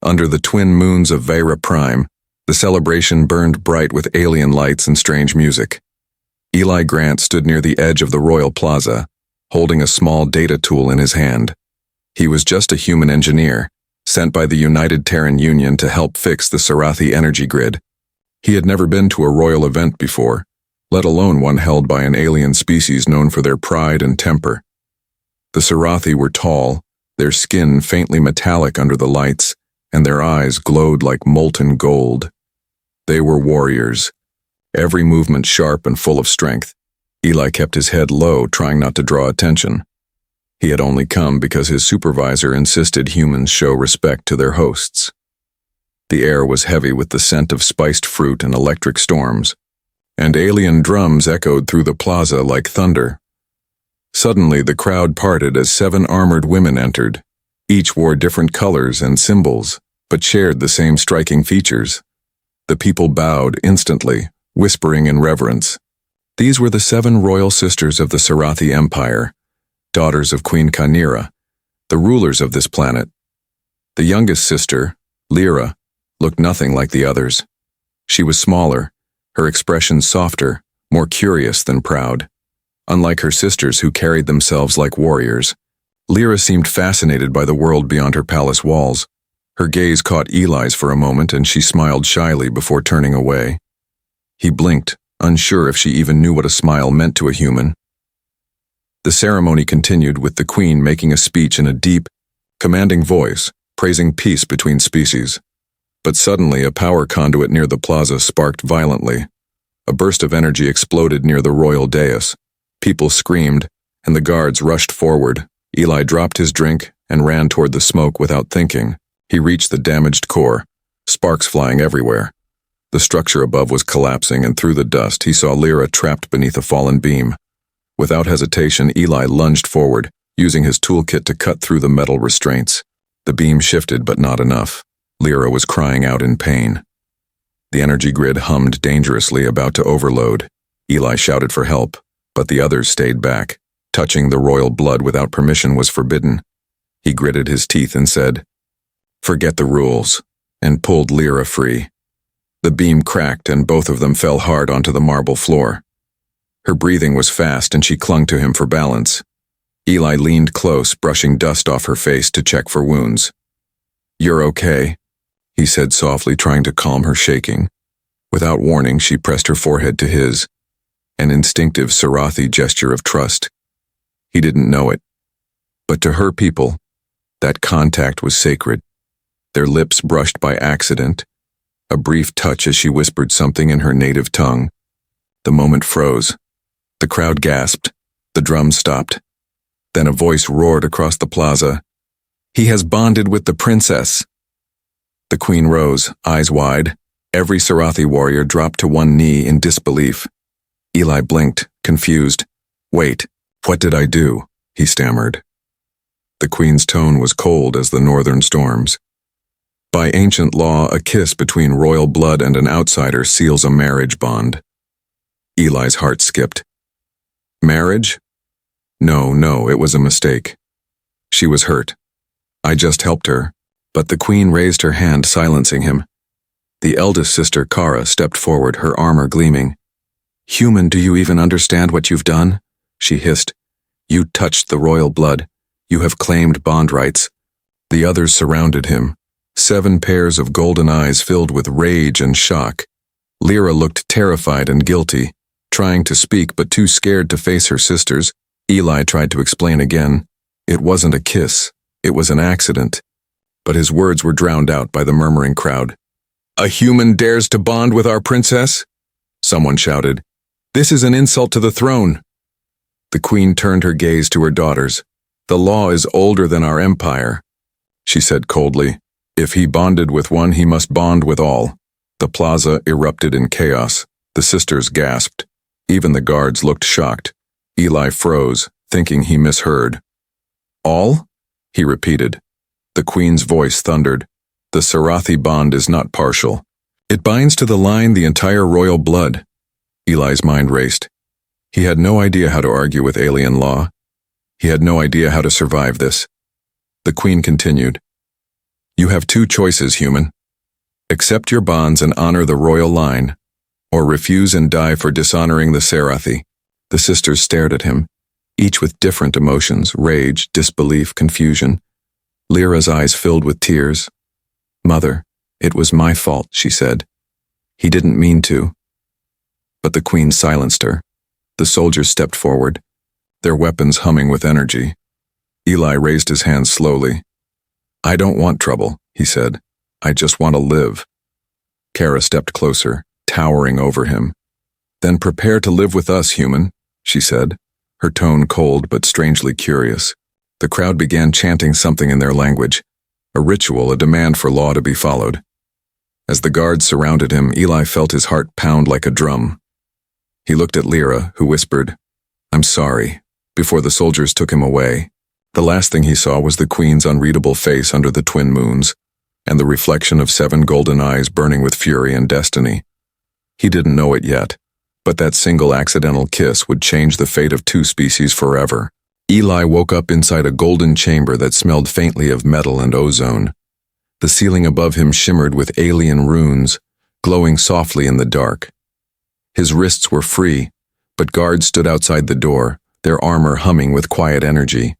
Under the twin moons of Vera Prime, the celebration burned bright with alien lights and strange music. Eli Grant stood near the edge of the Royal Plaza, holding a small data tool in his hand. He was just a human engineer, sent by the United Terran Union to help fix the Sarathi energy grid. He had never been to a royal event before, let alone one held by an alien species known for their pride and temper. The Sarathi were tall, their skin faintly metallic under the lights, and their eyes glowed like molten gold. They were warriors, every movement sharp and full of strength. Eli kept his head low, trying not to draw attention. He had only come because his supervisor insisted humans show respect to their hosts. The air was heavy with the scent of spiced fruit and electric storms, and alien drums echoed through the plaza like thunder. Suddenly, the crowd parted as 7 armored women entered. Each wore different colors and symbols, but shared the same striking features. The people bowed instantly, whispering in reverence. These were the 7 royal sisters of the Sarathi Empire, daughters of Queen Khaenira, the rulers of this planet. The youngest sister, Lyra, looked nothing like the others. She was smaller, her expression softer, more curious than proud. Unlike her sisters who carried themselves like warriors, Lyra seemed fascinated by the world beyond her palace walls. Her gaze caught Eli's for a moment, and she smiled shyly before turning away. He blinked, unsure if she even knew what a smile meant to a human. The ceremony continued with the queen making a speech in a deep, commanding voice, praising peace between species. But suddenly a power conduit near the plaza sparked violently. A burst of energy exploded near the royal dais. People screamed, and the guards rushed forward. Eli dropped his drink and ran toward the smoke without thinking. He reached the damaged core, sparks flying everywhere. The structure above was collapsing, and through the dust he saw Lyra trapped beneath a fallen beam. Without hesitation, Eli lunged forward, using his toolkit to cut through the metal restraints. The beam shifted, but not enough. Lyra was crying out in pain. The energy grid hummed dangerously, about to overload. Eli shouted for help, but the others stayed back. Touching the royal blood without permission was forbidden. He gritted his teeth and said, "Forget the rules," and pulled Lyra free. The beam cracked, and both of them fell hard onto the marble floor. Her breathing was fast, and she clung to him for balance. Eli leaned close, brushing dust off her face to check for wounds. "You're okay," he said softly, trying to calm her shaking. Without warning, she pressed her forehead to his, an instinctive Sarathi gesture of trust. He didn't know it, but to her people, that contact was sacred. Their lips brushed by accident, a brief touch as she whispered something in her native tongue. The moment froze. The crowd gasped. The drums stopped. Then a voice roared across the plaza. "He has bonded with the princess." The queen rose, eyes wide. Every Sarathi warrior dropped to one knee in disbelief. Eli blinked, confused. "Wait, what did I do?" he stammered. The queen's tone was cold as the northern storms. "By ancient law, a kiss between royal blood and an outsider seals a marriage bond." Eli's heart skipped. "Marriage? No, it was a mistake. She was hurt. I just helped her." But the queen raised her hand, silencing him. The eldest sister, Kara, stepped forward, her armor gleaming. "Human, do you even understand what you've done?" she hissed. "You touched the royal blood. You have claimed bond rights." The others surrounded him, 7 pairs of golden eyes filled with rage and shock. Lyra looked terrified and guilty, trying to speak but too scared to face her sisters. Eli tried to explain again. It wasn't a kiss. It was an accident. But his words were drowned out by the murmuring crowd. "A human dares to bond with our princess?" Someone shouted. "This is an insult to the throne." The queen turned her gaze to her daughters. "The law is older than our empire," she said coldly. "If he bonded with one, he must bond with all." The plaza erupted in chaos. The sisters gasped. Even the guards looked shocked. Eli froze, thinking he misheard. "All?" he repeated. The queen's voice thundered. "The Sarathi bond is not partial. It binds to the line the entire royal blood." Eli's mind raced. He had no idea how to argue with alien law. He had no idea how to survive this. The queen continued. You have two choices, human. Accept your bonds and honor the royal line, or refuse and die for dishonoring the Serathi. The sisters stared at him, each with different emotions, rage, disbelief, confusion. Lyra's eyes filled with tears. Mother, it was my fault, she said. He didn't mean to. But the queen silenced her. The soldiers stepped forward, their weapons humming with energy. Eli raised his hands slowly. I don't want trouble, he said. I just want to live. Kara stepped closer, towering over him. Then prepare to live with us, human, she said, her tone cold but strangely curious. The crowd began chanting something in their language, a ritual, a demand for law to be followed. As the guards surrounded him, Eli felt his heart pound like a drum. He looked at Lyra, who whispered, I'm sorry, before the soldiers took him away. The last thing he saw was the queen's unreadable face under the twin moons, and the reflection of 7 golden eyes burning with fury and destiny. He didn't know it yet, but that single accidental kiss would change the fate of 2 species forever. Eli woke up inside a golden chamber that smelled faintly of metal and ozone. The ceiling above him shimmered with alien runes, glowing softly in the dark. His wrists were free, but guards stood outside the door, their armor humming with quiet energy.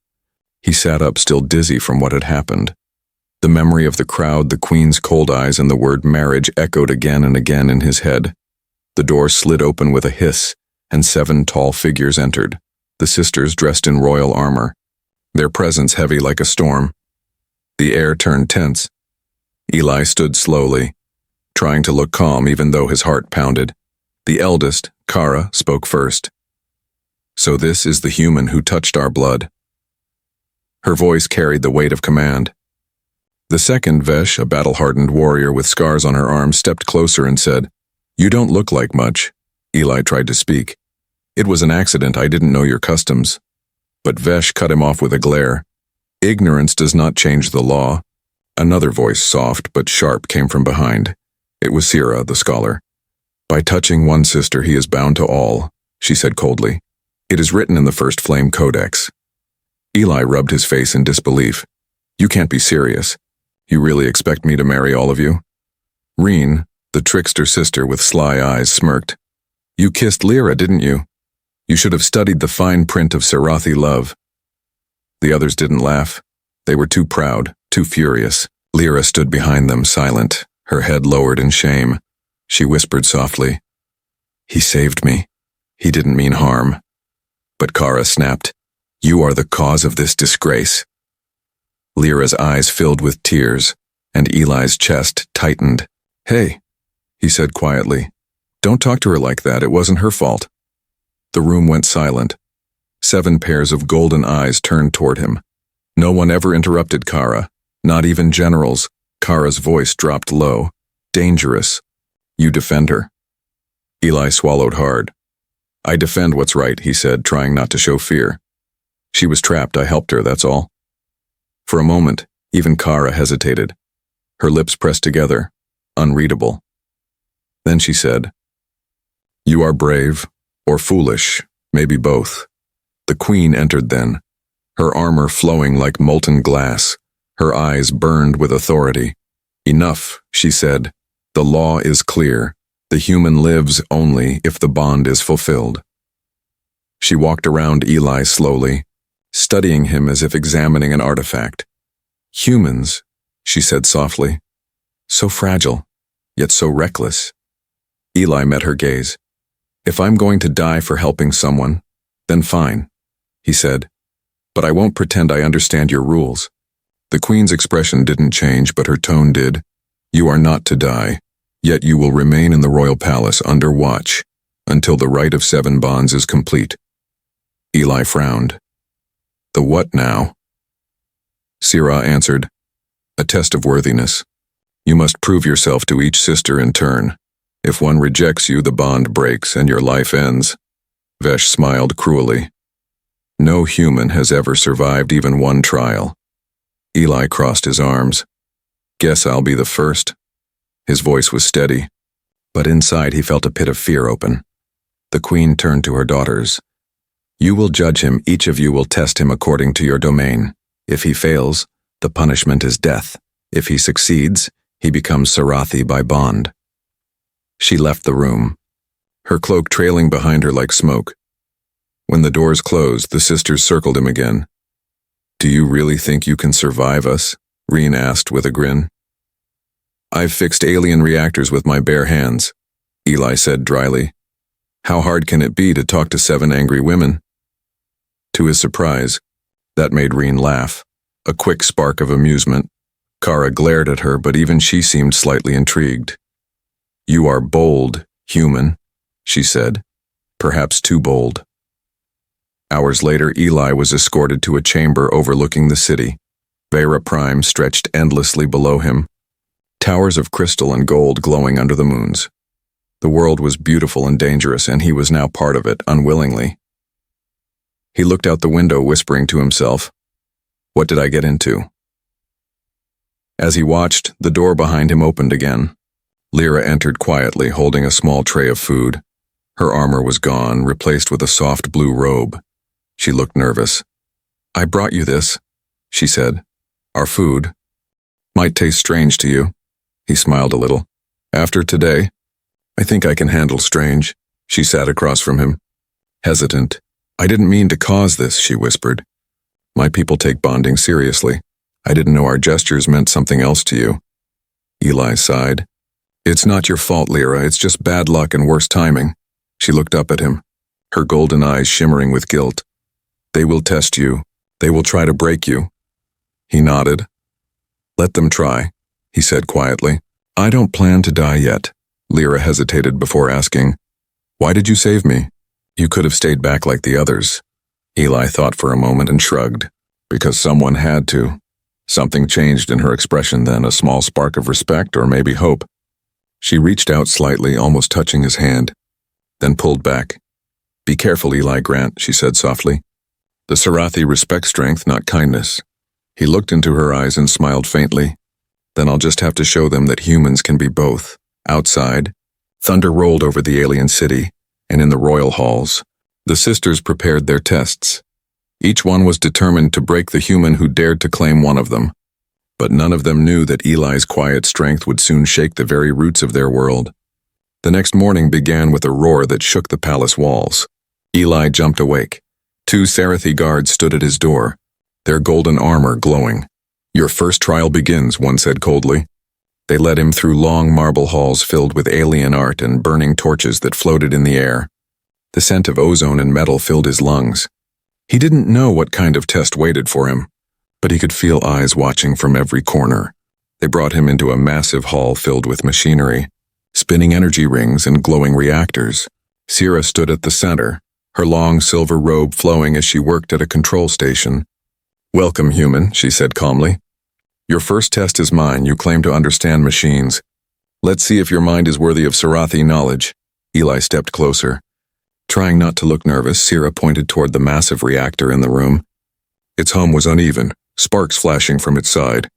He sat up, still dizzy from what had happened. The memory of the crowd, the queen's cold eyes, and the word marriage echoed again and again in his head. The door slid open with a hiss, and 7 tall figures entered, the sisters dressed in royal armor, their presence heavy like a storm. The air turned tense. Eli stood slowly, trying to look calm even though his heart pounded. The eldest, Kara, spoke first. So this is the human who touched our blood. Her voice carried the weight of command. The second, Vesh, a battle-hardened warrior with scars on her arms, stepped closer and said, You don't look like much. Eli tried to speak. It was an accident, I didn't know your customs. But Vesh cut him off with a glare. Ignorance does not change the law. Another voice, soft but sharp, came from behind. It was Sira, the scholar. By touching one sister, he is bound to all, she said coldly. It is written in the First Flame Codex. Eli rubbed his face in disbelief. You can't be serious. You really expect me to marry all of you? Reen, the trickster sister with sly eyes, smirked. You kissed Lyra, didn't you? You should have studied the fine print of Serathi love. The others didn't laugh. They were too proud, too furious. Lyra stood behind them, silent, her head lowered in shame. She whispered softly, He saved me. He didn't mean harm. But Kara snapped, You are the cause of this disgrace. Lyra's eyes filled with tears, and Eli's chest tightened. Hey, he said quietly. Don't talk to her like that, it wasn't her fault. The room went silent. 7 pairs of golden eyes turned toward him. No one ever interrupted Kara, not even generals. Kara's voice dropped low. Dangerous. You defend her. Eli swallowed hard. I defend what's right, he said, trying not to show fear. She was trapped, I helped her, that's all. For a moment, even Kara hesitated. Her lips pressed together, unreadable. Then she said, You are brave, or foolish, maybe both. The queen entered then, her armor flowing like molten glass, her eyes burned with authority. Enough, she said. The law is clear. The human lives only if the bond is fulfilled. She walked around Eli slowly, studying him as if examining an artifact. Humans, she said softly. So fragile, yet so reckless. Eli met her gaze. If I'm going to die for helping someone, then fine, he said. But I won't pretend I understand your rules. The queen's expression didn't change, but her tone did. You are not to die, yet you will remain in the royal palace under watch until the rite of 7 bonds is complete. Eli frowned. The what now? Sirah answered, A test of worthiness. You must prove yourself to each sister in turn. If one rejects you, the bond breaks and your life ends. Vesh smiled cruelly. No human has ever survived even one trial. Eli crossed his arms. Guess I'll be the first. His voice was steady, but inside he felt a pit of fear open. The queen turned to her daughters. You will judge him, each of you will test him according to your domain. If he fails, the punishment is death. If he succeeds, he becomes Sarathi by bond. She left the room, her cloak trailing behind her like smoke. When the doors closed, the sisters circled him again. "Do you really think you can survive us?" Reen asked with a grin. "I've fixed alien reactors with my bare hands," Eli said dryly. "How hard can it be to talk to 7 angry women?" To his surprise, that made Reen laugh, a quick spark of amusement. Kara glared at her, but even she seemed slightly intrigued. "You are bold, human," she said, perhaps too bold. Hours later, Eli was escorted to a chamber overlooking the city. Vera Prime stretched endlessly below him, towers of crystal and gold glowing under the moons. The world was beautiful and dangerous, and he was now part of it, unwillingly. He looked out the window, whispering to himself, "What did I get into?" As he watched, the door behind him opened again. Lyra entered quietly, holding a small tray of food. Her armor was gone, replaced with a soft blue robe. She looked nervous. "I brought you this," she said. "Our food. Might taste strange to you." He smiled a little. "After today, I think I can handle strange." She sat across from him, hesitant. "I didn't mean to cause this," she whispered. "My people take bonding seriously. I didn't know our gestures meant something else to you." Eli sighed. "It's not your fault, Lyra. It's just bad luck and worse timing." She looked up at him, her golden eyes shimmering with guilt. "They will test you. They will try to break you." He nodded. "Let them try," he said quietly. "I don't plan to die yet." Lyra hesitated before asking, "Why did you save me?" "You could have stayed back like the others." Eli thought for a moment and shrugged. "Because someone had to." Something changed in her expression then, a small spark of respect or maybe hope. She reached out slightly, almost touching his hand, then pulled back. "Be careful, Eli Grant," she said softly. "The Sarathi respect strength, not kindness." He looked into her eyes and smiled faintly. "Then I'll just have to show them that humans can be both." Outside, thunder rolled over the alien city, and in the royal halls, the sisters prepared their tests. Each one was determined to break the human who dared to claim one of them. But none of them knew that Eli's quiet strength would soon shake the very roots of their world. The next morning began with a roar that shook the palace walls. Eli jumped awake. 2 Sarathi guards stood at his door, their golden armor glowing. "Your first trial begins," one said coldly. They led him through long marble halls filled with alien art and burning torches that floated in the air. The scent of ozone and metal filled his lungs. He didn't know what kind of test waited for him, but he could feel eyes watching from every corner. They brought him into a massive hall filled with machinery, spinning energy rings and glowing reactors. Sira stood at the center, her long silver robe flowing as she worked at a control station. "Welcome, human," she said calmly. "Your first test is mine. You claim to understand machines. Let's see if your mind is worthy of Sarathi knowledge." Eli stepped closer. Trying not to look nervous, Sira pointed toward the massive reactor in the room. Its hum was uneven, sparks flashing from its side.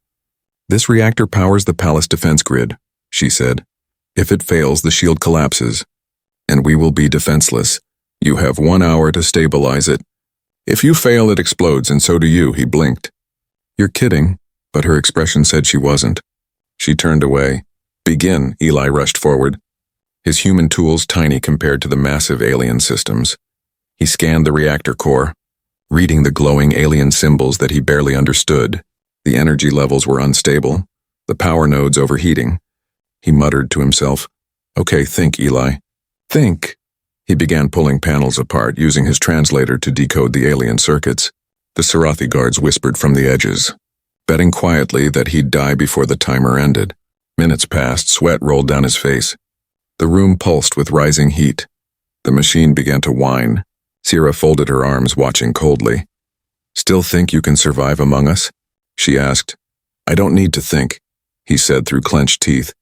"This reactor powers the palace defense grid," she said. "If it fails, the shield collapses, and we will be defenseless. You have 1 hour to stabilize it. If you fail, it explodes, and so do you." He blinked. "You're kidding," but her expression said she wasn't. She turned away. "Begin," Eli rushed forward, his human tools tiny compared to the massive alien systems. He scanned the reactor core, reading the glowing alien symbols that he barely understood. The energy levels were unstable, the power nodes overheating. He muttered to himself, "Okay, think, Eli. Think." He began pulling panels apart, using his translator to decode the alien circuits. The Sarathi guards whispered from the edges, betting quietly that he'd die before the timer ended. Minutes passed, sweat rolled down his face. The room pulsed with rising heat. The machine began to whine. Sira folded her arms, watching coldly. "Still think you can survive among us?" she asked. "I don't need to think," he said through clenched teeth.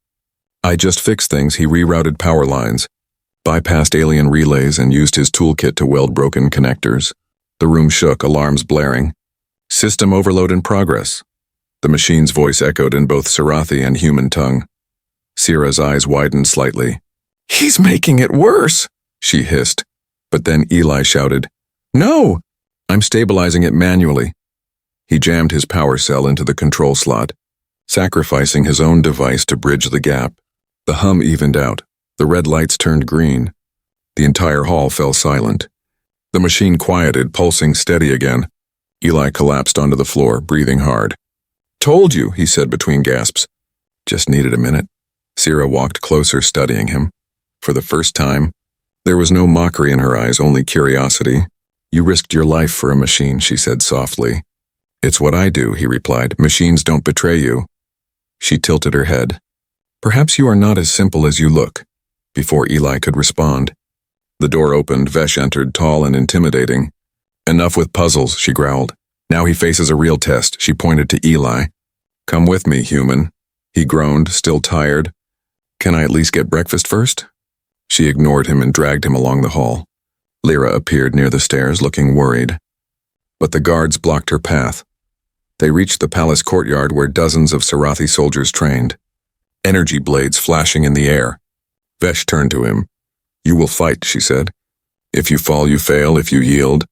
"I just fixed things." He rerouted power lines, bypassed alien relays, and used his toolkit to weld broken connectors. The room shook, alarms blaring. "System overload in progress." The machine's voice echoed in both Sarathi and human tongue. Sira's eyes widened slightly. "He's making it worse," she hissed. But then Eli shouted, "No! I'm stabilizing it manually." He jammed his power cell into the control slot. sacrificing his own device to bridge the gap. The hum evened out. The red lights turned green. The entire hall fell silent. The machine quieted, pulsing steady again. Eli collapsed onto the floor, breathing hard. "Told you," he said between gasps. "Just needed a minute." Sierra walked closer, studying him. For the first time, there was no mockery in her eyes, only curiosity. "You risked your life for a machine," she said softly. "It's what I do," he replied. "Machines don't betray you." She tilted her head. "Perhaps you are not as simple as you look." Before Eli could respond, the door opened. Vesh entered, tall and intimidating. "Enough with puzzles," she growled. "Now he faces a real test." She pointed to Eli. "Come with me, human." He groaned, still tired. "Can I at least get breakfast first?" She ignored him and dragged him along the hall. Lyra appeared near the stairs, looking worried. But the guards blocked her path. They reached the palace courtyard where dozens of Sarathi soldiers trained. Energy blades flashing in the air. Vesh turned to him. "You will fight," she said. "If you fall, you fail. If you yield,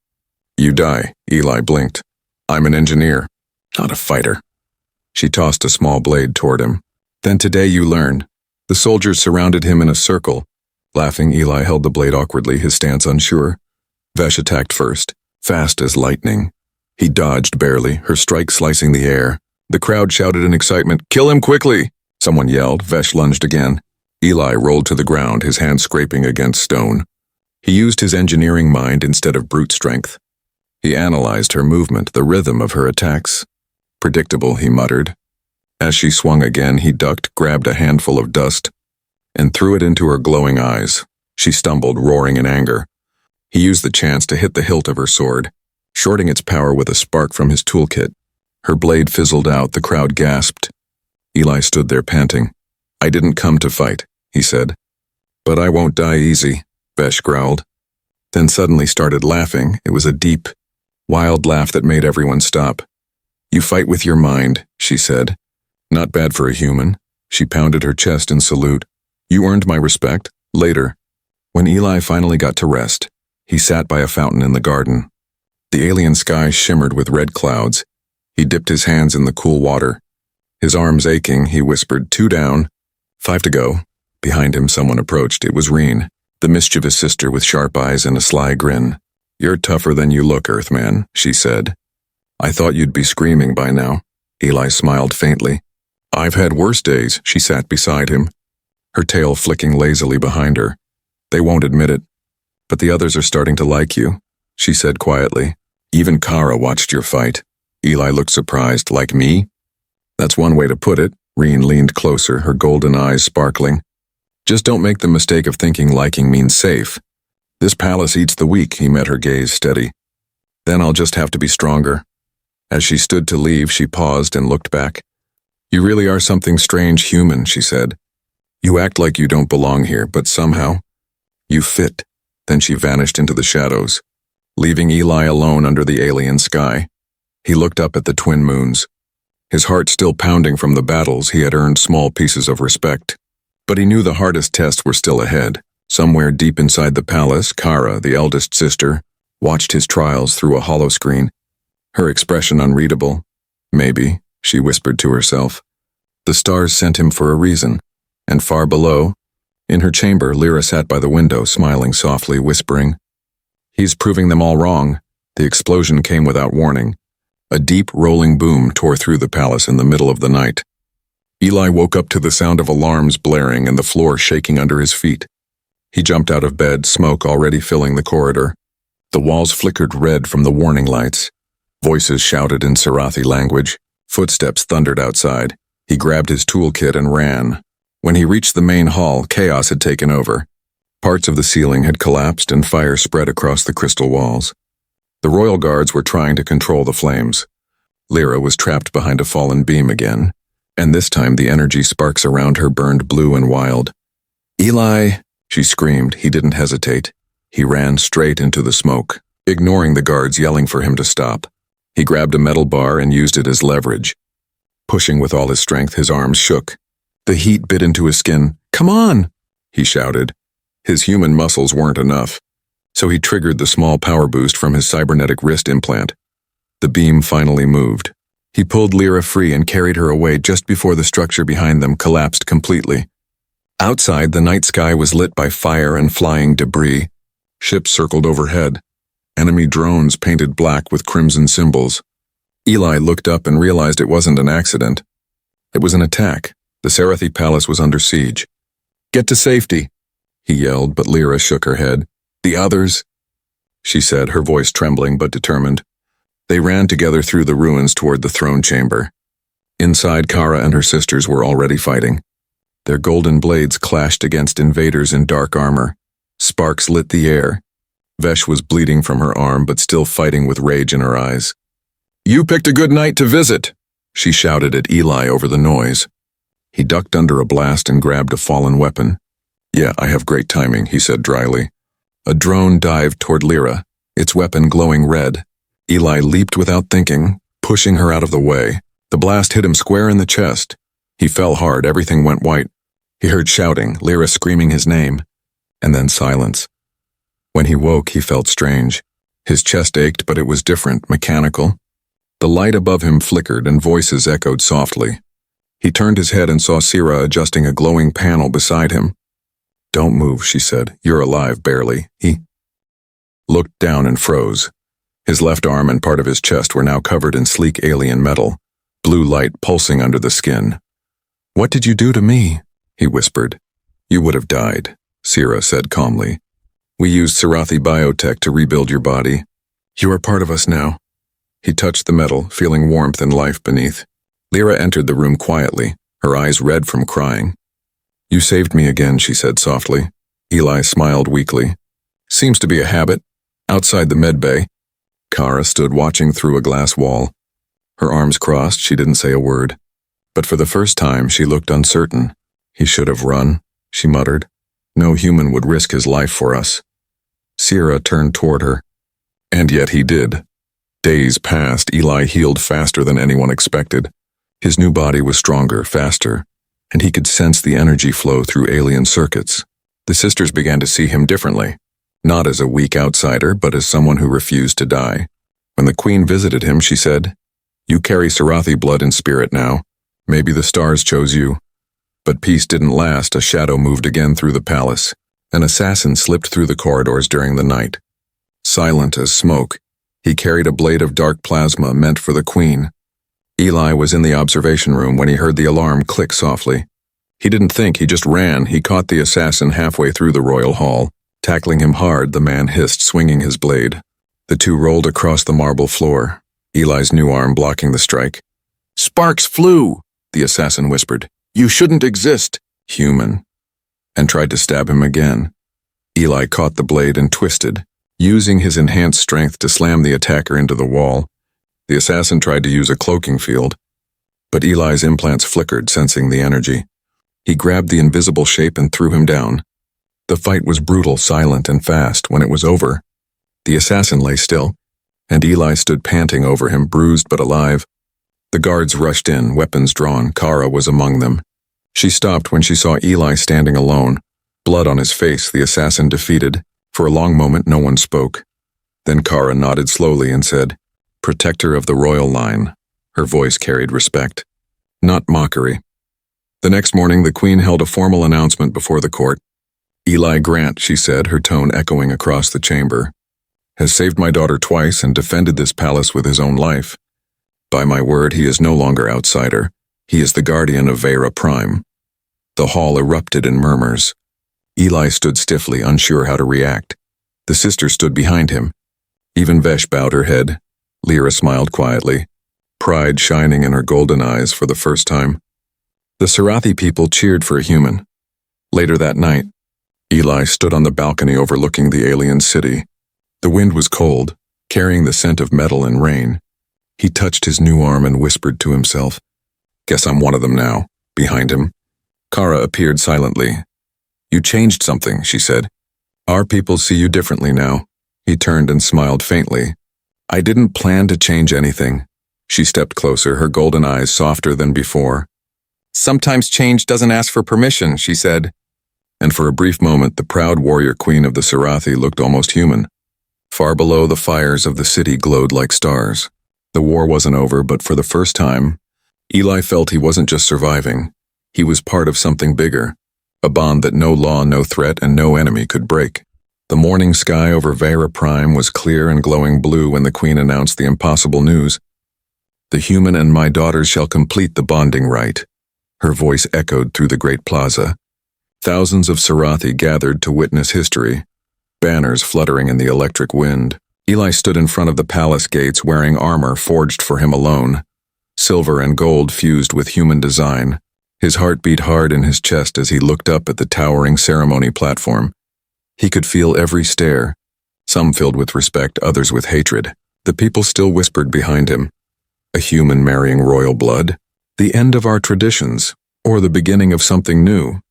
you die." Eli blinked. "I'm an engineer, not a fighter." She tossed a small blade toward him. "Then today you learn." The soldiers surrounded him in a circle. Laughing, Eli held the blade awkwardly, his stance unsure. Vesh attacked first, fast as lightning. He dodged barely, her strike slicing the air. The crowd shouted in excitement, "Kill him quickly!" Someone yelled. Vesh lunged again. Eli rolled to the ground, his hand scraping against stone. He used his engineering mind instead of brute strength. He analyzed her movement, the rhythm of her attacks. "Predictable," he muttered. As she swung again, he ducked, grabbed a handful of dust, and threw it into her glowing eyes. She stumbled, roaring in anger. He used the chance to hit the hilt of her sword, shorting its power with a spark from his toolkit. Her blade fizzled out, the crowd gasped. Eli stood there panting. "I didn't come to fight," he said. "But I won't die easy," Vesh growled. Then suddenly started laughing. It was a deep, wild laugh that made everyone stop. "You fight with your mind," she said. "Not bad for a human." She pounded her chest in salute. "You earned my respect." Later, when Eli finally got to rest, he sat by a fountain in the garden. The alien sky shimmered with red clouds. He dipped his hands in the cool water. His arms aching, he whispered, "2 down, 5 to go." Behind him, someone approached. It was Reen, the mischievous sister with sharp eyes and a sly grin. "You're tougher than you look, Earthman," she said. "I thought you'd be screaming by now." Eli smiled faintly. "I've had worse days." She sat beside him, her tail flicking lazily behind her. "They won't admit it, but the others are starting to like you," she said quietly. "Even Kara watched your fight." Eli looked surprised. "Like me?" "That's one way to put it." Reen leaned closer, her golden eyes sparkling. "Just don't make the mistake of thinking liking means safe. This palace eats the weak." He met her gaze steady. "Then I'll just have to be stronger." As she stood to leave, she paused and looked back. "You really are something strange human," she said. "You act like you don't belong here, but somehow you fit." Then she vanished into the shadows, leaving Eli alone under the alien sky. He looked up at the twin moons. His heart still pounding from the battles, he had earned small pieces of respect. But he knew the hardest tests were still ahead. Somewhere deep inside the palace, Kara, the eldest sister, watched his trials through a hollow screen. Her expression unreadable. "Maybe," she whispered to herself. The stars sent him for a reason. And far below, in her chamber, Lyra sat by the window, smiling softly, whispering, "He's proving them all wrong." The explosion came without warning. A deep, rolling boom tore through the palace in the middle of the night. Eli woke up to the sound of alarms blaring and the floor shaking under his feet. He jumped out of bed, smoke already filling the corridor. The walls flickered red from the warning lights. Voices shouted in Sarathi language. Footsteps thundered outside. He grabbed his toolkit and ran. When he reached the main hall, chaos had taken over. Parts of the ceiling had collapsed and fire spread across the crystal walls. The royal guards were trying to control the flames. Lyra was trapped behind a fallen beam again, and this time the energy sparks around her burned blue and wild. "Eli!" she screamed. He didn't hesitate. He ran straight into the smoke, ignoring the guards yelling for him to stop. He grabbed a metal bar and used it as leverage. Pushing with all his strength, his arms shook. The heat bit into his skin. "Come on!" he shouted. His human muscles weren't enough, so he triggered the small power boost from his cybernetic wrist implant. The beam finally moved. He pulled Lyra free and carried her away just before the structure behind them collapsed completely. Outside, the night sky was lit by fire and flying debris. Ships circled overhead. Enemy drones painted black with crimson symbols. Eli looked up and realized it wasn't an accident. It was an attack. The Sarathi Palace was under siege. "Get to safety," he yelled, but Lyra shook her head. "The others," she said, her voice trembling but determined. They ran together through the ruins toward the throne chamber. Inside, Kara and her sisters were already fighting. Their golden blades clashed against invaders in dark armor. Sparks lit the air. Vesh was bleeding from her arm but still fighting with rage in her eyes. "You picked a good night to visit," she shouted at Eli over the noise. He ducked under a blast and grabbed a fallen weapon. "Yeah, I have great timing," he said dryly. A drone dived toward Lyra, its weapon glowing red. Eli leaped without thinking, pushing her out of the way. The blast hit him square in the chest. He fell hard, everything went white. He heard shouting, Lyra screaming his name, and then silence. When he woke, he felt strange. His chest ached, but it was different, mechanical. The light above him flickered and voices echoed softly. He turned his head and saw Sira adjusting a glowing panel beside him. "Don't move," she said. "You're alive, barely." He looked down and froze. His left arm and part of his chest were now covered in sleek alien metal, blue light pulsing under the skin. "What did you do to me?" he whispered. "You would have died," Sira said calmly. "We used Sarathi biotech to rebuild your body. You are part of us now." He touched the metal, feeling warmth and life beneath. Lyra entered the room quietly, her eyes red from crying. "You saved me again," she said softly. Eli smiled weakly. "Seems to be a habit." Outside the medbay, Kara stood watching through a glass wall. Her arms crossed, she didn't say a word. But for the first time, she looked uncertain. "He should have run," she muttered. "No human would risk his life for us." Sira turned toward her. And yet he did. Days passed, Eli healed faster than anyone expected. His new body was stronger, faster, and he could sense the energy flow through alien circuits. The sisters began to see him differently, not as a weak outsider, but as someone who refused to die. When the queen visited him, she said, "You carry Sarathi blood and spirit now. Maybe the stars chose you." But peace didn't last. A shadow moved again through the palace. An assassin slipped through the corridors during the night. Silent as smoke, he carried a blade of dark plasma meant for the queen. Eli was in the observation room when he heard the alarm click softly. He didn't think, he just ran. He caught the assassin halfway through the royal hall. Tackling him hard, the man hissed, swinging his blade. The two rolled across the marble floor, Eli's new arm blocking the strike. "Sparks flew," the assassin whispered. "You shouldn't exist." "Human," and tried to stab him again. Eli caught the blade and twisted, using his enhanced strength to slam the attacker into the wall. The assassin tried to use a cloaking field, but Eli's implants flickered, sensing the energy. He grabbed the invisible shape and threw him down. The fight was brutal, silent, and fast. When it was over, the assassin lay still, and Eli stood panting over him, bruised but alive. The guards rushed in, weapons drawn. Kara was among them. She stopped when she saw Eli standing alone, blood on his face, the assassin defeated. For a long moment, no one spoke. Then Kara nodded slowly and said, "Protector of the royal line." Her voice carried respect, not mockery. The next morning, the queen held a formal announcement before the court. "Eli Grant," she said, her tone echoing across the chamber, "has saved my daughter twice and defended this palace with his own life. By my word, he is no longer outsider. He is the guardian of Vera Prime." The hall erupted in murmurs. Eli stood stiffly, unsure how to react. The sister stood behind him. Even Vesh bowed her head. Lyra smiled quietly, pride shining in her golden eyes for the first time. The Sarathi people cheered for a human. Later that night, Eli stood on the balcony overlooking the alien city. The wind was cold, carrying the scent of metal and rain. He touched his new arm and whispered to himself, "Guess I'm one of them now." Behind him, Kara appeared silently. "You changed something," she said. "Our people see you differently now." He turned and smiled faintly. "I didn't plan to change anything." She stepped closer, her golden eyes softer than before. "Sometimes change doesn't ask for permission," she said. And for a brief moment, the proud warrior queen of the Sarathi looked almost human. Far below, the fires of the city glowed like stars. The war wasn't over, but for the first time, Eli felt he wasn't just surviving. He was part of something bigger, a bond that no law, no threat, and no enemy could break. The morning sky over Vera Prime was clear and glowing blue when the Queen announced the impossible news. "The human and my daughters shall complete the bonding rite." Her voice echoed through the great plaza. Thousands of Sarathi gathered to witness history, banners fluttering in the electric wind. Eli stood in front of the palace gates wearing armor forged for him alone, silver and gold fused with human design. His heart beat hard in his chest as he looked up at the towering ceremony platform. He could feel every stare, some filled with respect, others with hatred. The people still whispered behind him. A human marrying royal blood? The end of our traditions, or the beginning of something new?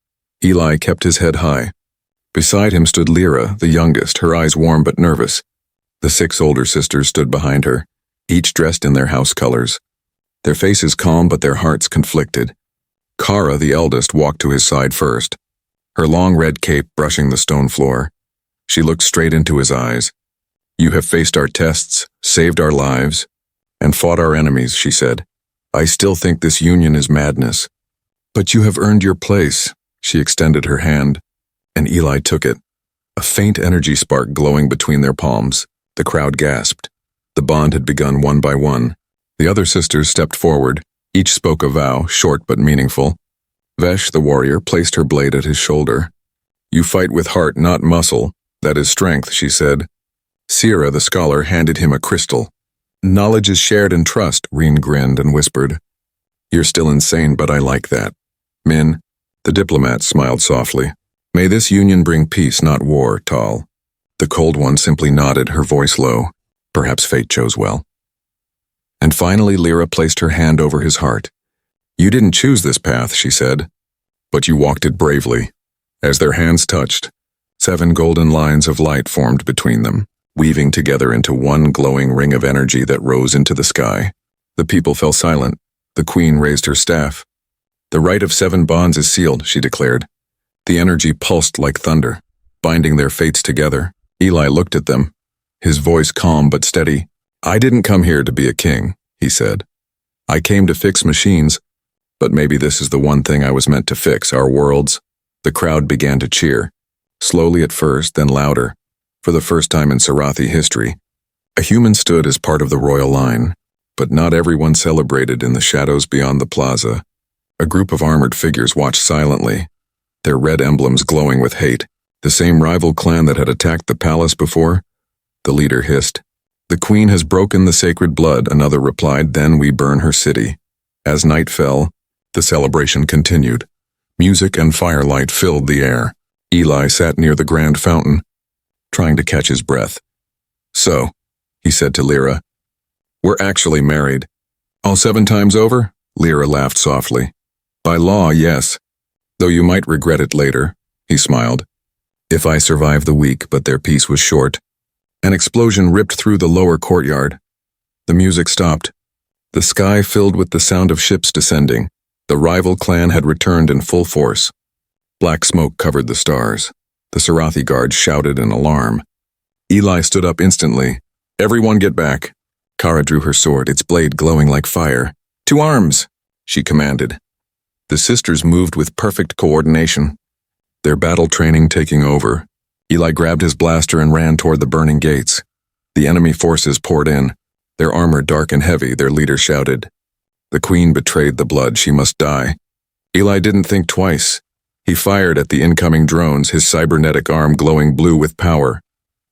Eli kept his head high. Beside him stood Lyra, the youngest, her eyes warm but nervous. The 6 older sisters stood behind her, each dressed in their house colors. Their faces calm but their hearts conflicted. Kara, the eldest, walked to his side first, her long red cape brushing the stone floor. She looked straight into his eyes. "You have faced our tests, saved our lives, and fought our enemies," she said. "I still think this union is madness. But you have earned your place." She extended her hand, and Eli took it, a faint energy spark glowing between their palms. The crowd gasped. The bond had begun one by one. The other sisters stepped forward. Each spoke a vow, short but meaningful. Vesh, the warrior, placed her blade at his shoulder. "You fight with heart, not muscle. That is strength," she said. Sierra, the scholar, handed him a crystal. "Knowledge is shared in trust," Reen grinned and whispered. "You're still insane, but I like that." Min, the diplomat, smiled softly. "May this union bring peace, not war, Tal." The cold one simply nodded, her voice low. Perhaps fate chose well. And finally Lyra placed her hand over his heart. "You didn't choose this path," she said, "but you walked it bravely." As their hands touched, 7 golden lines of light formed between them, weaving together into one glowing ring of energy that rose into the sky. The people fell silent. The Queen raised her staff. "The rite of 7 bonds is sealed," she declared. The energy pulsed like thunder, binding their fates together. Eli looked at them, his voice calm but steady. "I didn't come here to be a king," he said. "I came to fix machines, but maybe this is the one thing I was meant to fix, our worlds." The crowd began to cheer, slowly at first, then louder. For the first time in Sarathi history, a human stood as part of the royal line, but not everyone celebrated. In the shadows beyond the plaza, a group of armored figures watched silently, their red emblems glowing with hate. The same rival clan that had attacked the palace before? The leader hissed. "The Queen has broken the sacred blood," another replied. "Then we burn her city." As night fell, the celebration continued. Music and firelight filled the air. Eli sat near the grand fountain, trying to catch his breath. "So," he said to Lyra, "we're actually married." "All 7 times over?" Lyra laughed softly. "By law, yes. Though you might regret it later," he smiled. "If I survive the week," but their peace was short. An explosion ripped through the lower courtyard. The music stopped. The sky filled with the sound of ships descending. The rival clan had returned in full force. Black smoke covered the stars. The Sarathi guards shouted in alarm. Eli stood up instantly. "Everyone get back." Kara drew her sword, its blade glowing like fire. "To arms!" she commanded. The sisters moved with perfect coordination, their battle training taking over. Eli grabbed his blaster and ran toward the burning gates. The enemy forces poured in, their armor dark and heavy. Their leader shouted, "The Queen betrayed the blood, she must die." Eli didn't think twice. He fired at the incoming drones, his cybernetic arm glowing blue with power.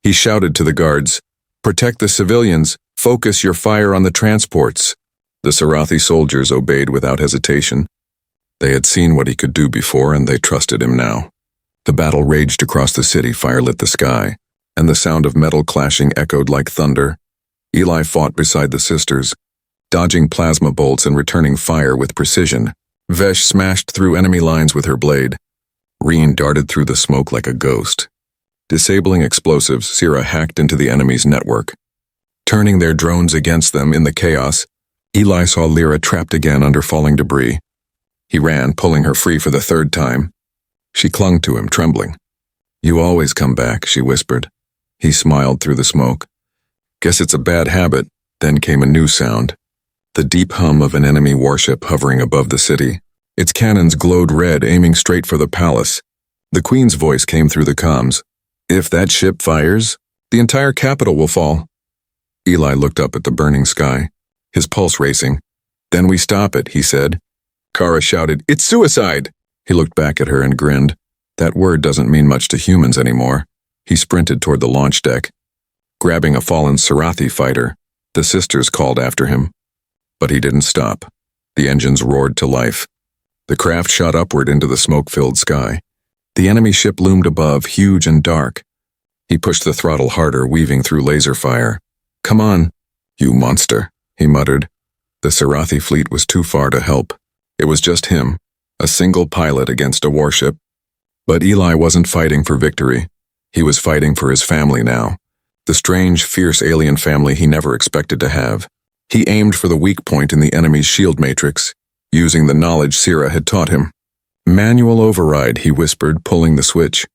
He shouted to the guards, "Protect the civilians, focus your fire on the transports." The Sarathi soldiers obeyed without hesitation. They had seen what he could do before, and they trusted him now. The battle raged across the city, fire lit the sky, and the sound of metal clashing echoed like thunder. Eli fought beside the sisters, dodging plasma bolts and returning fire with precision. Vesh smashed through enemy lines with her blade. Reen darted through the smoke like a ghost. Disabling explosives, Sierra hacked into the enemy's network. Turning their drones against them in the chaos, Eli saw Lyra trapped again under falling debris. He ran, pulling her free for the 3rd time. She clung to him, trembling. "You always come back," she whispered. He smiled through the smoke. "Guess it's a bad habit." Then came a new sound. The deep hum of an enemy warship hovering above the city. Its cannons glowed red, aiming straight for the palace. The Queen's voice came through the comms. "If that ship fires, the entire capital will fall." Eli looked up at the burning sky, his pulse racing. "Then we stop it," he said. Kara shouted, "It's suicide!" He looked back at her and grinned. That word doesn't mean much to humans anymore. He sprinted toward the launch deck. Grabbing a fallen Sarathi fighter, the sisters called after him. But he didn't stop. The engines roared to life. The craft shot upward into the smoke-filled sky. The enemy ship loomed above, huge and dark. He pushed the throttle harder, weaving through laser fire. "Come on, you monster," he muttered. The Sarathi fleet was too far to help. It was just him, a single pilot against a warship. But Eli wasn't fighting for victory. He was fighting for his family now. The strange, fierce alien family he never expected to have. He aimed for the weak point in the enemy's shield matrix, using the knowledge Sira had taught him. "Manual override," he whispered, pulling the switch.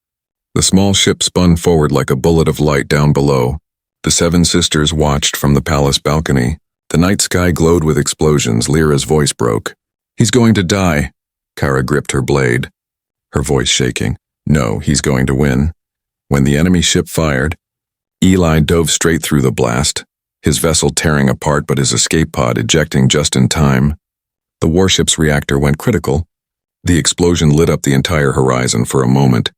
The small ship spun forward like a bullet of light down below. The seven sisters watched from the palace balcony. The night sky glowed with explosions. Lyra's voice broke. "He's going to die." Kara gripped her blade, her voice shaking. "No, he's going to win." When the enemy ship fired, Eli dove straight through the blast, his vessel tearing apart but his escape pod ejecting just in time. The warship's reactor went critical. The explosion lit up the entire horizon for a moment.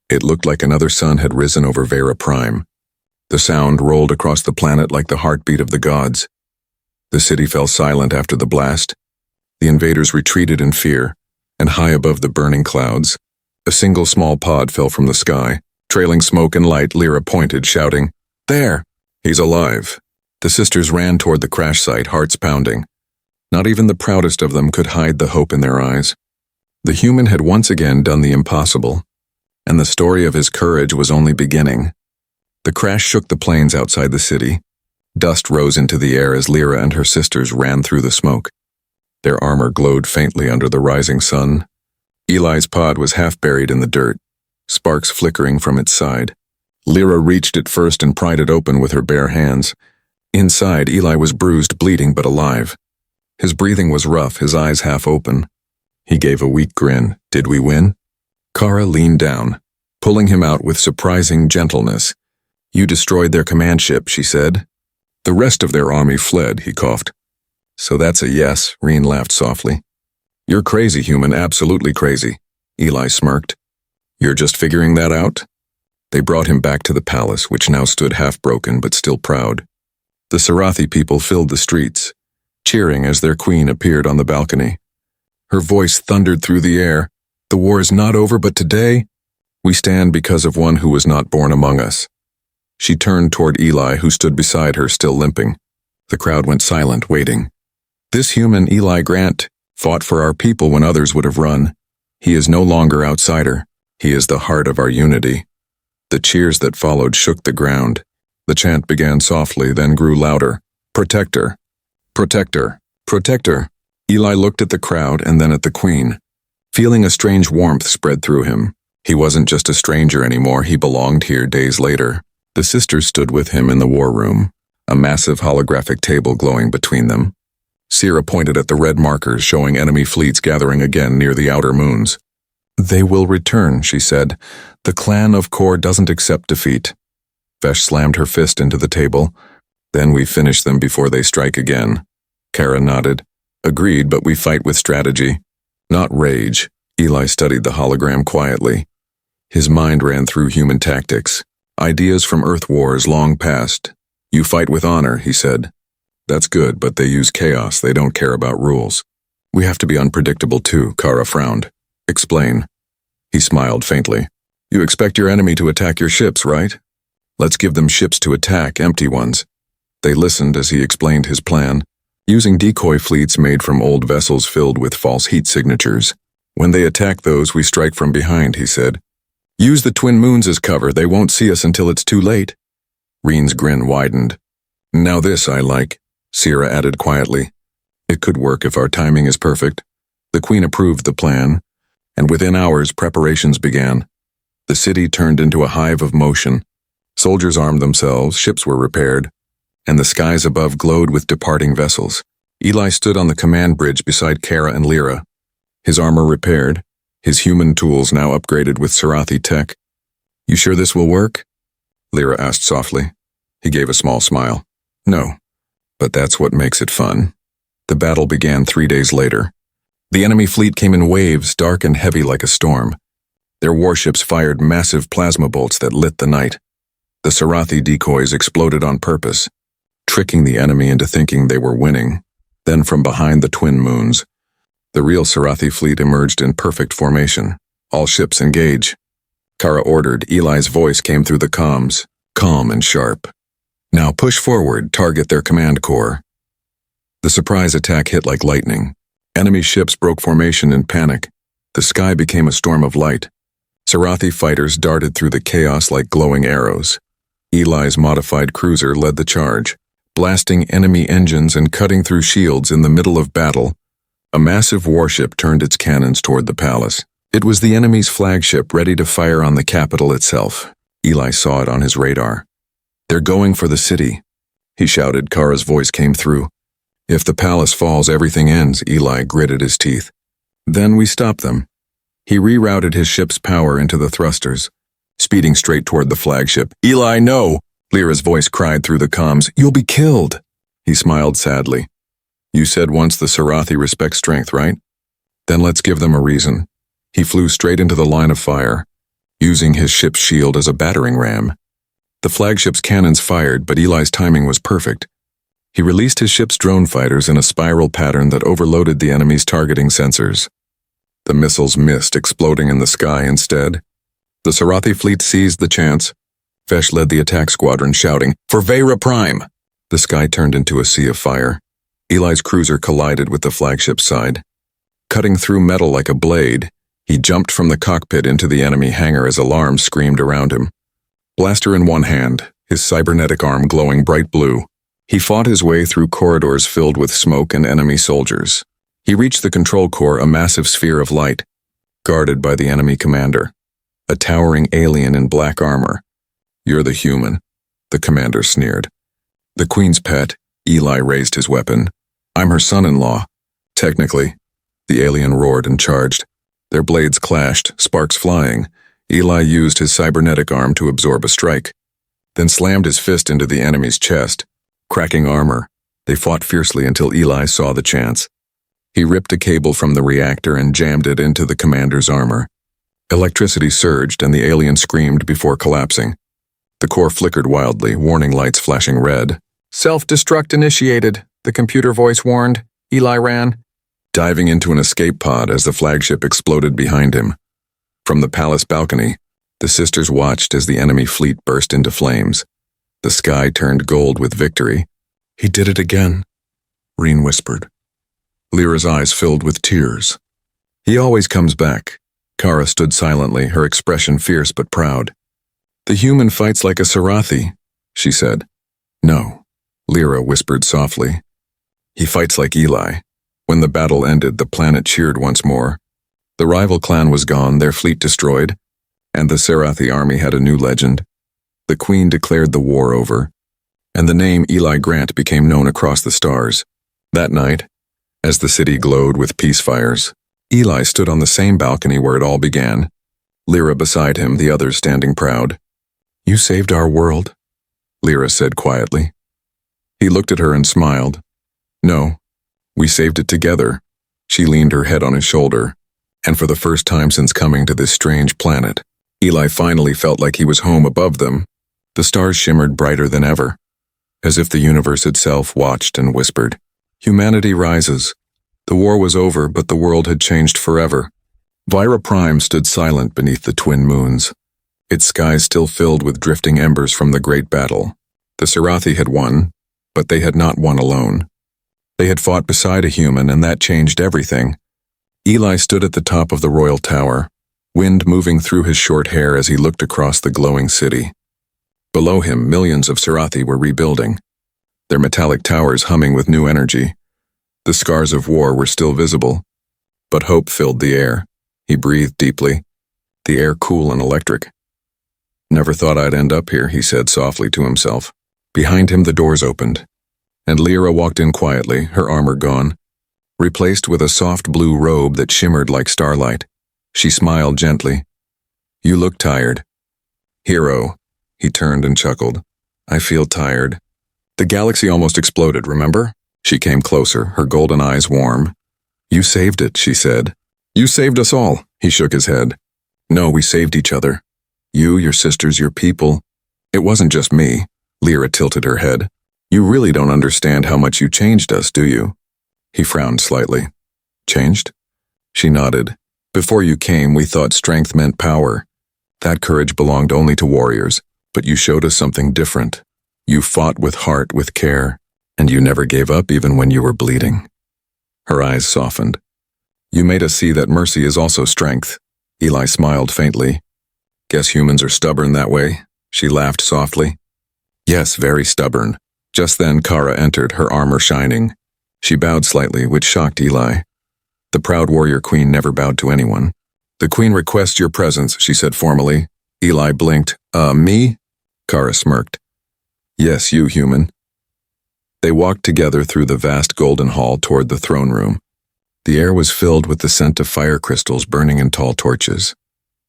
It looked like another sun had risen over Vera Prime. The sound rolled across the planet like the heartbeat of the gods. The city fell silent after the blast. The invaders retreated in fear, and high above the burning clouds, a single small pod fell from the sky. Trailing smoke and light, Lyra pointed, shouting, "There! He's alive." The sisters ran toward the crash site, hearts pounding. Not even the proudest of them could hide the hope in their eyes. The human had once again done the impossible, and the story of his courage was only beginning. The crash shook the plains outside the city. Dust rose into the air as Lyra and her sisters ran through the smoke. Their armor glowed faintly under the rising sun. Eli's pod was half buried in the dirt, sparks flickering from its side. Lyra reached it first and pried it open with her bare hands. Inside, Eli was bruised, bleeding, but alive. His breathing was rough, his eyes half open. He gave a weak grin. "Did we win?" Kara leaned down, pulling him out with surprising gentleness. "You destroyed their command ship," she said. "The rest of their army fled," he coughed. "So that's a yes," Reen laughed softly. "You're crazy, human, absolutely crazy," Eli smirked. "You're just figuring that out?" They brought him back to the palace, which now stood half-broken but still proud. The Sarathi people filled the streets, cheering as their queen appeared on the balcony. Her voice thundered through the air. "The war is not over, but today, we stand because of one who was not born among us." She turned toward Eli, who stood beside her, still limping. The crowd went silent, waiting. "This human, Eli Grant, fought for our people when others would have run. He is no longer outsider. He is the heart of our unity." The cheers that followed shook the ground. The chant began softly, then grew louder. "Protector! Protector! Protector!" Eli looked at the crowd and then at the queen. Feeling a strange warmth spread through him. He wasn't just a stranger anymore, he belonged here days later. The sisters stood with him in the war room, a massive holographic table glowing between them. Sira pointed at the red markers showing enemy fleets gathering again near the outer moons. "They will return," she said. "The clan of Kor doesn't accept defeat." Vesh slammed her fist into the table. "Then we finish them before they strike again." Kara nodded. "Agreed, but we fight with strategy, not rage." Eli studied the hologram quietly. His mind ran through human tactics, ideas from Earth wars long past. "You fight with honor," he said. "That's good, but they use chaos. They don't care about rules." "We have to be unpredictable too," Kara frowned. "Explain." He smiled faintly. "You expect your enemy to attack your ships, right? Let's give them ships to attack, empty ones." They listened as he explained his plan, using decoy fleets made from old vessels filled with false heat signatures. "When they attack those, we strike from behind," he said. "Use the twin moons as cover. They won't see us until it's too late." Reen's grin widened. "Now this I like," Sira added quietly. "It could work if our timing is perfect." The queen approved the plan, and within hours preparations began. The city turned into a hive of motion. Soldiers armed themselves, ships were repaired. and the skies above glowed with departing vessels. Eli stood on the command bridge beside Kara and Lyra, his armor repaired, his human tools now upgraded with Sarathi tech. "You sure this will work?" Lyra asked softly. He gave a small smile. "No, but that's what makes it fun." The battle began 3 days later. The enemy fleet came in waves, dark and heavy like a storm. Their warships fired massive plasma bolts that lit the night. The Sarathi decoys exploded on purpose, tricking the enemy into thinking they were winning. Then from behind the twin moons, the real Sarathi fleet emerged in perfect formation. "All ships engage." Kara ordered. Eli's voice came through the comms, calm and sharp. "Now push forward, target their command core." The surprise attack hit like lightning. Enemy ships broke formation in panic. The sky became a storm of light. Sarathi fighters darted through the chaos like glowing arrows. Eli's modified cruiser led the charge, blasting enemy engines and cutting through shields in the middle of battle. A massive warship turned its cannons toward the palace. It was the enemy's flagship, ready to fire on the capital itself. Eli saw it on his radar. "They're going for the city," he shouted. Kara's voice came through. "If the palace falls, everything ends." Eli gritted his teeth. "Then we stop them." He rerouted his ship's power into the thrusters, speeding straight toward the flagship. "Eli, no!" Lyra's voice cried through the comms. "You'll be killed." He smiled sadly. "You said once the Sarathi respect strength, right? Then let's give them a reason." He flew straight into the line of fire, using his ship's shield as a battering ram. The flagship's cannons fired, but Eli's timing was perfect. He released his ship's drone fighters in a spiral pattern that overloaded the enemy's targeting sensors. The missiles missed, exploding in the sky instead. The Sarathi fleet seized the chance. Vesh led the attack squadron, shouting, "For Vera Prime!" The sky turned into a sea of fire. Eli's cruiser collided with the flagship's side. Cutting through metal like a blade, he jumped from the cockpit into the enemy hangar as alarms screamed around him. Blaster in one hand, his cybernetic arm glowing bright blue, he fought his way through corridors filled with smoke and enemy soldiers. He reached the control core, a massive sphere of light, guarded by the enemy commander, a towering alien in black armor. "You're the human," the commander sneered. "The Queen's pet." Eli raised his weapon. "I'm her son-in-law." "Technically." The alien roared and charged. Their blades clashed, sparks flying. Eli used his cybernetic arm to absorb a strike, then slammed his fist into the enemy's chest, cracking armor. They fought fiercely until Eli saw the chance. He ripped a cable from the reactor and jammed it into the commander's armor. Electricity surged and the alien screamed before collapsing. The core flickered wildly, warning lights flashing red. "Self-destruct initiated," the computer voice warned. Eli ran, diving into an escape pod as the flagship exploded behind him. From the palace balcony, the sisters watched as the enemy fleet burst into flames. The sky turned gold with victory. "He did it again," Reen whispered. Lyra's eyes filled with tears. "He always comes back." Kara stood silently, her expression fierce but proud. "The human fights like a Sarathi," she said. "No," Lyra whispered softly. "He fights like Eli." When the battle ended, the planet cheered once more. The rival clan was gone, their fleet destroyed, and the Sarathi army had a new legend. The Queen declared the war over, and the name Eli Grant became known across the stars. That night, as the city glowed with peace fires, Eli stood on the same balcony where it all began, Lyra beside him, the others standing proud. "You saved our world," Lyra said quietly. He looked at her and smiled. "No, we saved it together." She leaned her head on his shoulder, and for the first time since coming to this strange planet, Eli finally felt like he was home above them. The stars shimmered brighter than ever, as if the universe itself watched and whispered, "Humanity rises." The war was over, but the world had changed forever. Vera Prime stood silent beneath the twin moons, its skies still filled with drifting embers from the great battle. The Sarathi had won, but they had not won alone. They had fought beside a human, and that changed everything. Eli stood at the top of the royal tower, wind moving through his short hair as he looked across the glowing city. Below him, millions of Sarathi were rebuilding, their metallic towers humming with new energy. The scars of war were still visible, but hope filled the air. He breathed deeply, the air cool and electric. "Never thought I'd end up here," he said softly to himself. Behind him the doors opened, and Lyra walked in quietly, her armor gone, replaced with a soft blue robe that shimmered like starlight. She smiled gently. "You look tired." "Hero." He turned and chuckled. "I feel tired." "The galaxy almost exploded, remember?" She came closer, her golden eyes warm. "You saved it," she said. "You saved us all." He shook his head. "No, we saved each other. You, your sisters, your people. It wasn't just me." Lyra tilted her head. "You really don't understand how much you changed us, do you?" He frowned slightly. "Changed?" She nodded. "Before you came, we thought strength meant power. That courage belonged only to warriors, but you showed us something different. You fought with heart, with care, and you never gave up even when you were bleeding." Her eyes softened. "You made us see that mercy is also strength." Eli smiled faintly. "Guess humans are stubborn that way?" She laughed softly. "Yes, very stubborn." Just then Kara entered, her armor shining. She bowed slightly, which shocked Eli. The proud warrior queen never bowed to anyone. "The queen requests your presence," she said formally. Eli blinked. Me?" Kara smirked. "Yes, you, human." They walked together through the vast golden hall toward the throne room. The air was filled with the scent of fire crystals burning in tall torches.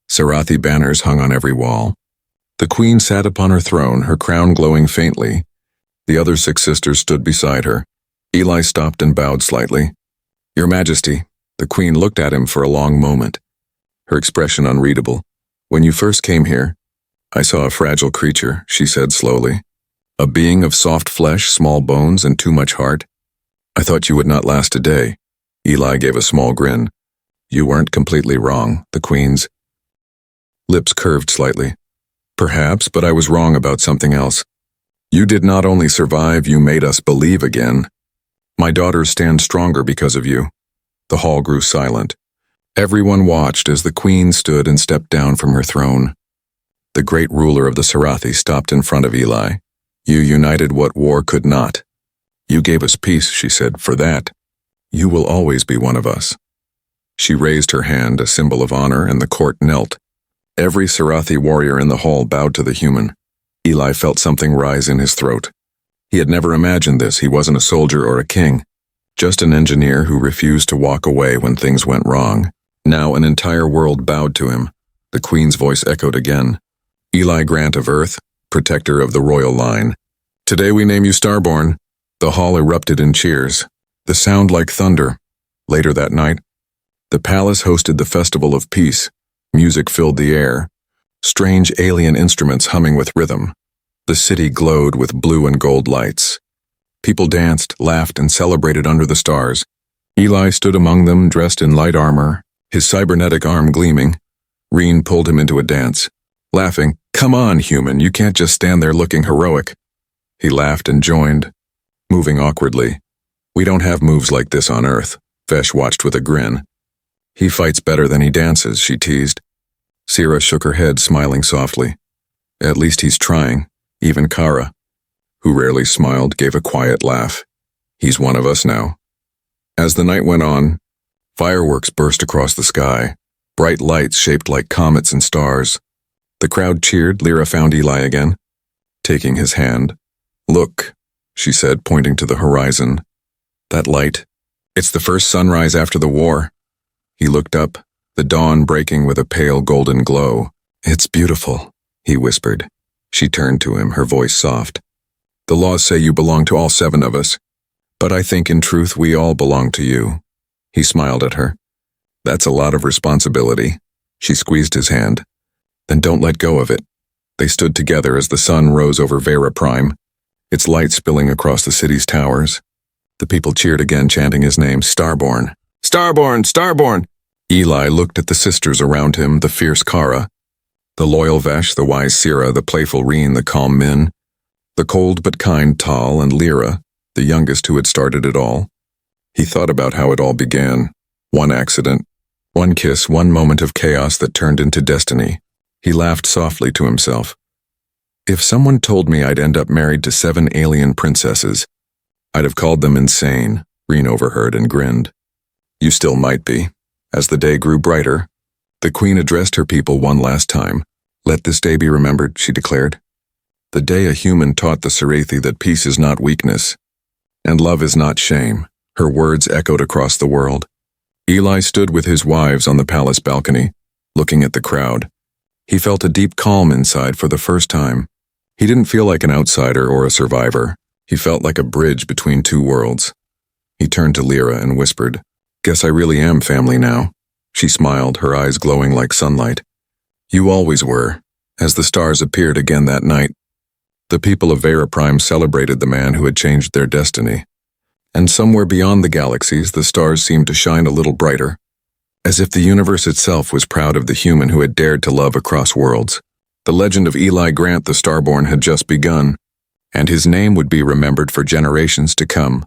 Sarathi banners hung on every wall. The queen sat upon her throne, her crown glowing faintly. The other 6 sisters stood beside her. Eli stopped and bowed slightly. "Your Majesty." The queen looked at him for a long moment, her expression unreadable. "When you first came here, I saw a fragile creature," she said slowly. "A being of soft flesh, small bones, and too much heart. I thought you would not last a day." Eli gave a small grin. "You weren't completely wrong." The queen's lips curved slightly. "Perhaps, but I was wrong about something else. You did not only survive, you made us believe again. My daughters stand stronger because of you." The hall grew silent. Everyone watched as the queen stood and stepped down from her throne. The great ruler of the Sarathi stopped in front of Eli. "You united what war could not. You gave us peace," she said. "For that, you will always be one of us." She raised her hand, a symbol of honor, and the court knelt. Every Sarathi warrior in the hall bowed to the human. Eli felt something rise in his throat. He had never imagined this. He wasn't a soldier or a king, just an engineer who refused to walk away when things went wrong. Now an entire world bowed to him. The queen's voice echoed again. "Eli Grant of Earth, protector of the royal line. Today we name you Starborn." The hall erupted in cheers, the sound like thunder. Later that night, the palace hosted the Festival of Peace. Music filled the air, strange alien instruments humming with rhythm. The city glowed with blue and gold lights. People danced, laughed, and celebrated under the stars. Eli stood among them, dressed in light armor, his cybernetic arm gleaming. Reen pulled him into a dance, laughing. "Come on, human, you can't just stand there looking heroic." He laughed and joined, moving awkwardly. "We don't have moves like this on Earth." Vesh watched with a grin. "He fights better than he dances," she teased. Sira shook her head, smiling softly. "At least he's trying." Even Kara, who rarely smiled, gave a quiet laugh. "He's one of us now." As the night went on, fireworks burst across the sky, bright lights shaped like comets and stars. The crowd cheered. Lyra found Eli again, taking his hand. "Look," she said, pointing to the horizon. "That light. It's the first sunrise after the war." He looked up, the dawn breaking with a pale golden glow. "It's beautiful," he whispered. She turned to him, her voice soft. "The laws say you belong to all 7 of us, but I think in truth we all belong to you." He smiled at her. "That's a lot of responsibility." She squeezed his hand. "Then don't let go of it." They stood together as the sun rose over Vera Prime, its light spilling across the city's towers. The people cheered again, chanting his name, "Starborn! Starborn! Starborn!" Eli looked at the sisters around him, the fierce Kara, the loyal Vesh, the wise Sira, the playful Reen, the calm Min, the cold but kind Tal, and Lyra, the youngest who had started it all. He thought about how it all began. One accident, one kiss, one moment of chaos that turned into destiny. He laughed softly to himself. If someone told me I'd end up married to 7 alien princesses, I'd have called them insane. Reen overheard and grinned. "You still might be." As the day grew brighter, the queen addressed her people one last time. "Let this day be remembered," she declared. The day a human taught the Cerethi that peace is not weakness, and love is not shame, her words echoed across the world. Eli stood with his wives on the palace balcony, looking at the crowd. He felt a deep calm inside for the first time. He didn't feel like an outsider or a survivor. He felt like a bridge between two worlds. He turned to Lyra and whispered, "Guess I really am family now." She smiled, her eyes glowing like sunlight. "You always were." As the stars appeared again that night, the people of Vera Prime celebrated the man who had changed their destiny. And somewhere beyond the galaxies, the stars seemed to shine a little brighter, as if the universe itself was proud of the human who had dared to love across worlds. The legend of Eli Grant the Starborn had just begun, and his name would be remembered for generations to come.